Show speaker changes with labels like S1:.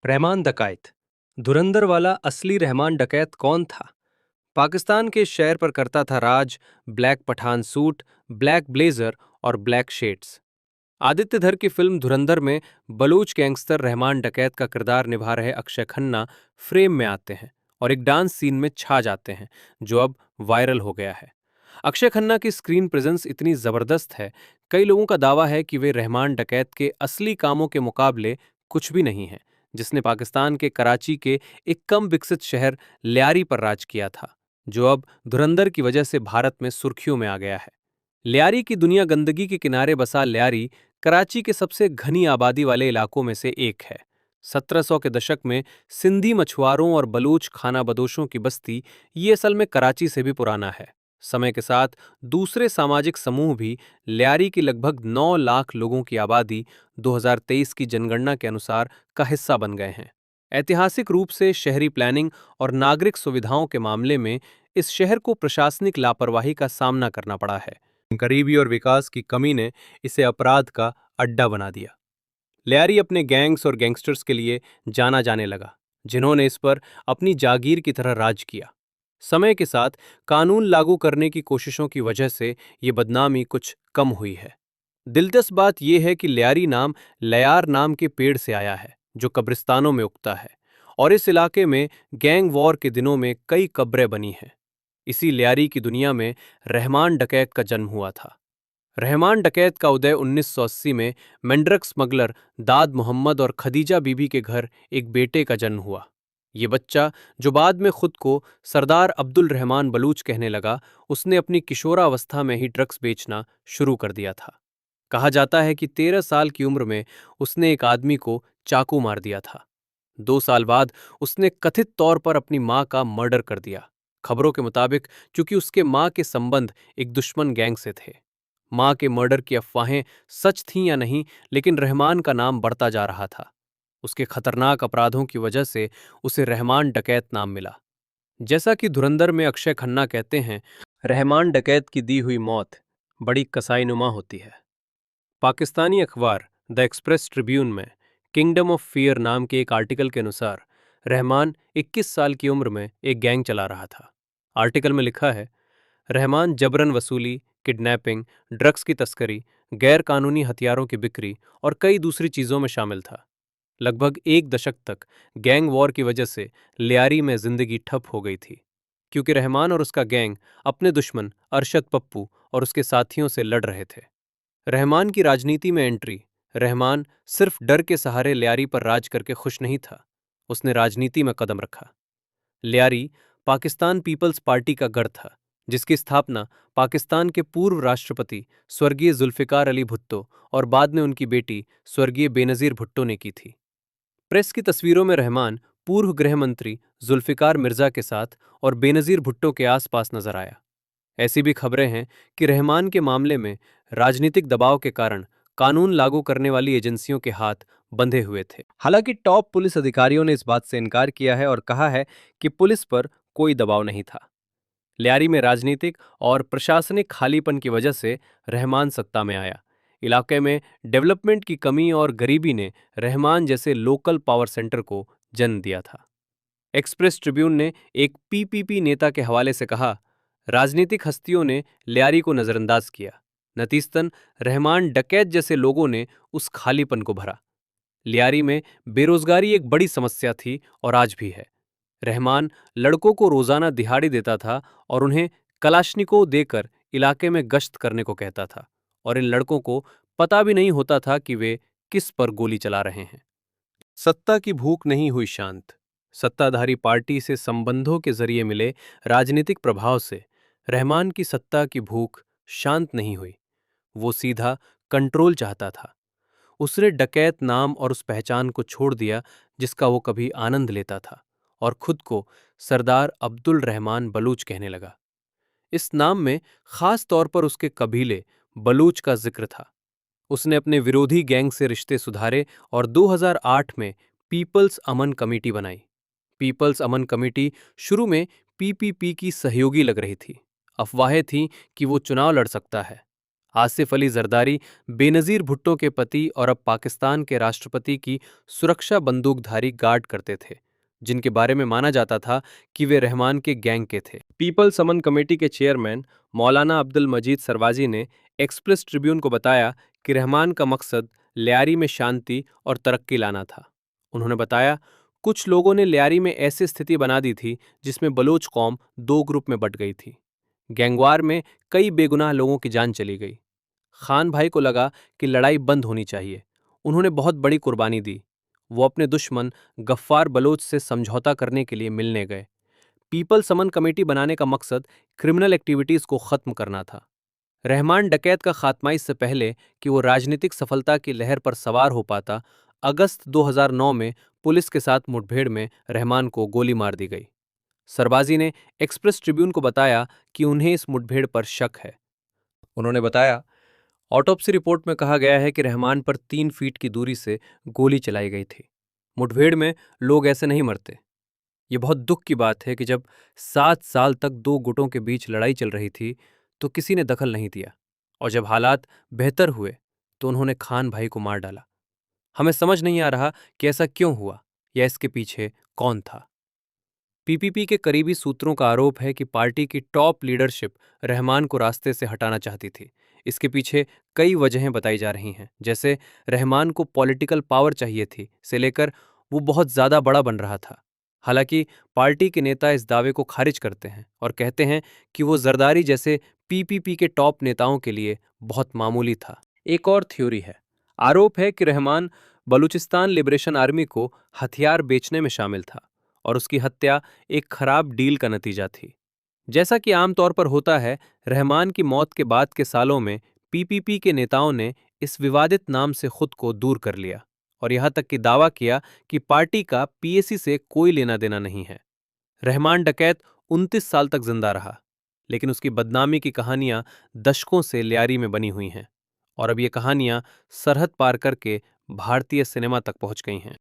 S1: रहमान डकैत। धुरंधर वाला असली रहमान डकैत कौन था? पाकिस्तान के शहर पर करता था राज। Black Pathan suit, black blazer और ब्लैक शेड्स। आदित्य धर की फिल्म धुरंधर में बलूच गैंगस्टर रहमान डकैत का किरदार निभा रहे अक्षय खन्ना फ्रेम में आते हैं और एक डांस सीन में छा जाते हैं जो अब वायरल हो गया है। अक्षय खन्ना की स्क्रीन प्रेजेंस इतनी जबरदस्त है, कई लोगों का दावा है कि वे रहमान डकैत के असली कामों के मुकाबले कुछ भी नहीं है, जिसने पाकिस्तान के कराची के एक कम विकसित शहर लियारी पर राज किया था, जो अब धुरंधर की वजह से भारत में सुर्खियों में आ गया है। लियारी की दुनिया गंदगी के किनारे बसा लियारी कराची के सबसे घनी आबादी वाले इलाकों में से एक है। 1700 के दशक में सिंधी मछुआरों और बलूच खानाबदोशों की बस्ती ये असल में कराची से भी पुराना है। समय के साथ दूसरे सामाजिक समूह भी लियारी की लगभग 9 लाख लोगों की आबादी 2023 की जनगणना के अनुसार का हिस्सा बन गए हैं। ऐतिहासिक रूप से शहरी प्लानिंग और नागरिक सुविधाओं के मामले में इस शहर को प्रशासनिक लापरवाही का सामना करना पड़ा है। गरीबी और विकास की कमी ने इसे अपराध का अड्डा बना दिया। लियारी अपने गैंग्स और गैंगस्टर्स के लिए जाना जाने लगा, जिन्होंने इस पर अपनी जागीर की तरह राज किया। समय के साथ कानून लागू करने की कोशिशों की वजह से ये बदनामी कुछ कम हुई है। दिलचस्प बात यह है कि लियारी नाम लयार नाम के पेड़ से आया है, जो कब्रिस्तानों में उगता है, और इस इलाके में गैंग वॉर के दिनों में कई कब्रें बनी हैं। इसी लियारी की दुनिया में रहमान डकैत का जन्म हुआ था। रहमान डकैत का उदय 1980 में मेंढरक स्मगलर दाद मोहम्मद और खदीजा बीबी के घर एक बेटे का जन्म हुआ। ये बच्चा, जो बाद में खुद को सरदार अब्दुल रहमान बलूच कहने लगा, उसने अपनी किशोरावस्था में ही ड्रग्स बेचना शुरू कर दिया था। कहा जाता है कि 13 साल की उम्र में उसने एक आदमी को चाकू मार दिया था। 2 साल बाद उसने कथित तौर पर अपनी मां का मर्डर कर दिया। खबरों के मुताबिक चूंकि उसके मां के संबंध एक दुश्मन गैंग से थे। मां के मर्डर की अफवाहें सच थीं या नहीं, लेकिन रहमान का नाम बढ़ता जा रहा था। उसके खतरनाक अपराधों की वजह से उसे रहमान डकैत नाम मिला। जैसा कि धुरंधर में अक्षय खन्ना कहते हैं, रहमान डकैत की दी हुई मौत बड़ी कसाईनुमा होती है। पाकिस्तानी अखबार द एक्सप्रेस ट्रिब्यून में किंगडम ऑफ फियर नाम के एक आर्टिकल के अनुसार रहमान 21 साल की उम्र में एक गैंग चला रहा था। आर्टिकल में लिखा है, रहमान जबरन वसूली, किडनैपिंग, ड्रग्स की तस्करी, गैर कानूनी हथियारों की बिक्री और कई दूसरी चीज़ों में शामिल था। लगभग एक दशक तक गैंग वॉर की वजह से लियारी में जिंदगी ठप हो गई थी, क्योंकि रहमान और उसका गैंग अपने दुश्मन अरशद पप्पू और उसके साथियों से लड़ रहे थे। रहमान की राजनीति में एंट्री। रहमान सिर्फ डर के सहारे लियारी पर राज करके खुश नहीं था, उसने राजनीति में कदम रखा। लियारी पाकिस्तान पीपल्स पार्टी का गढ़ था, जिसकी स्थापना पाकिस्तान के पूर्व राष्ट्रपति स्वर्गीय जुल्फिकार अली भुट्टो और बाद में उनकी बेटी स्वर्गीय बेनजीर भुट्टो ने की थी। प्रेस की तस्वीरों में रहमान पूर्व गृह मंत्री जुल्फिकार मिर्जा के साथ और बेनजीर भुट्टो के आसपास नजर आया। ऐसी भी खबरें हैं कि रहमान के मामले में राजनीतिक दबाव के कारण कानून लागू करने वाली एजेंसियों के हाथ बंधे हुए थे। हालांकि टॉप पुलिस अधिकारियों ने इस बात से इनकार किया है और कहा है कि पुलिस पर कोई दबाव नहीं था। लियारी में राजनीतिक और प्रशासनिक खालीपन की वजह से रहमान सत्ता में आया। इलाके में डेवलपमेंट की कमी और गरीबी ने रहमान जैसे लोकल पावर सेंटर को जन्म दिया था। एक्सप्रेस ट्रिब्यून ने एक पीपीपी नेता के हवाले से कहा, राजनीतिक हस्तियों ने लियारी को नजरअंदाज किया, नतीजतन रहमान डकैत जैसे लोगों ने उस खालीपन को भरा। लियारी में बेरोजगारी एक बड़ी समस्या थी और आज भी है। रहमान लड़कों को रोजाना दिहाड़ी देता था और उन्हें कलाश्निकोव देकर इलाके में गश्त करने को कहता था, और इन लड़कों को पता भी नहीं होता था कि वे किस पर गोली चला रहे हैं। सत्ता की भूख नहीं हुई शांत। सत्ताधारी पार्टी से संबंधों के जरिए मिले राजनीतिक प्रभाव से रहमान की सत्ता की भूख शांत नहीं हुई। वो सीधा कंट्रोल चाहता था। उसने डकैत नाम और उस पहचान को छोड़ दिया जिसका वो कभी आनंद लेता था, और खुद को सरदार अब्दुल रहमान बलूच कहने लगा। इस नाम में खास तौर पर उसके कबीले बलूच का जिक्र था। उसने अपने विरोधी गैंग से रिश्ते सुधारे और 2008 में पीपल्स अमन कमेटी बनाई। पीपल्स अमन कमेटी शुरू में पीपीपी की सहयोगी लग रही थी। अफवाहें थीं कि वो चुनाव लड़ सकता है। आसिफ अली जरदारी बेनजीर भुट्टो के पति और अब पाकिस्तान के राष्ट्रपति की सुरक्षा बंदूकधारी गार्ड करते थे, जिनके बारे में माना जाता था कि वे रहमान के गैंग के थे। पीपल समन कमेटी के चेयरमैन मौलाना अब्दुल मजीद सरवाजी ने एक्सप्रेस ट्रिब्यून को बताया कि रहमान का मकसद लियारी में शांति और तरक्की लाना था। उन्होंने बताया, कुछ लोगों ने लियारी में ऐसी स्थिति बना दी थी जिसमें बलोच कौम दो ग्रुप में बंट गई थी। गैंगवार में कई बेगुनाह लोगों की जान चली गई। खान भाई को लगा कि लड़ाई बंद होनी चाहिए। उन्होंने बहुत बड़ी कुर्बानी दी। वो अपने दुश्मन गफ्फार बलोच से समझौता करने के लिए मिलने गए। पीपल समन कमेटी बनाने का मकसद क्रिमिनल एक्टिविटीज को खत्म करना था। रहमान डकैत का खात्मा इससे पहले कि वो राजनीतिक सफलता की लहर पर सवार हो पाता, अगस्त 2009 में पुलिस के साथ मुठभेड़ में रहमान को गोली मार दी गई। सरबाजी ने एक्सप्रेस ट्रिब्यून को बताया कि उन्हें इस मुठभेड़ पर शक है। उन्होंने बताया, ऑटोप्सी रिपोर्ट में कहा गया है कि रहमान पर 3 फीट की दूरी से गोली चलाई गई थी। मुठभेड़ में लोग ऐसे नहीं मरते। ये बहुत दुख की बात है कि जब 7 साल तक दो गुटों के बीच लड़ाई चल रही थी तो किसी ने दखल नहीं दिया, और जब हालात बेहतर हुए तो उन्होंने खान भाई को मार डाला। हमें समझ नहीं आ रहा कि ऐसा क्यों हुआ या इसके पीछे कौन था। पीपीपी के करीबी सूत्रों का आरोप है कि पार्टी की टॉप लीडरशिप रहमान को रास्ते से हटाना चाहती थी। इसके पीछे कई वजहें बताई जा रही हैं, जैसे रहमान को पॉलिटिकल पावर चाहिए थी से लेकर वो बहुत ज्यादा बड़ा बन रहा था। हालांकि पार्टी के नेता इस दावे को खारिज करते हैं और कहते हैं कि वो जरदारी जैसे पीपीपी के टॉप नेताओं के लिए बहुत मामूली था। एक और थ्योरी है। आरोप है कि रहमान बलूचिस्तान लिबरेशन आर्मी को हथियार बेचने में शामिल था और उसकी हत्या एक खराब डील का नतीजा थी। जैसा कि आमतौर पर होता है, रहमान की मौत के बाद के सालों में पीपीपी के नेताओं ने इस विवादित नाम से खुद को दूर कर लिया और यहां तक कि दावा किया कि पार्टी का पीएसी से कोई लेना देना नहीं है। रहमान डकैत 29 साल तक जिंदा रहा, लेकिन उसकी बदनामी की कहानियां दशकों से लियारी में बनी हुई हैं और अब ये कहानियां सरहद पार करके भारतीय सिनेमा तक पहुंच गई हैं।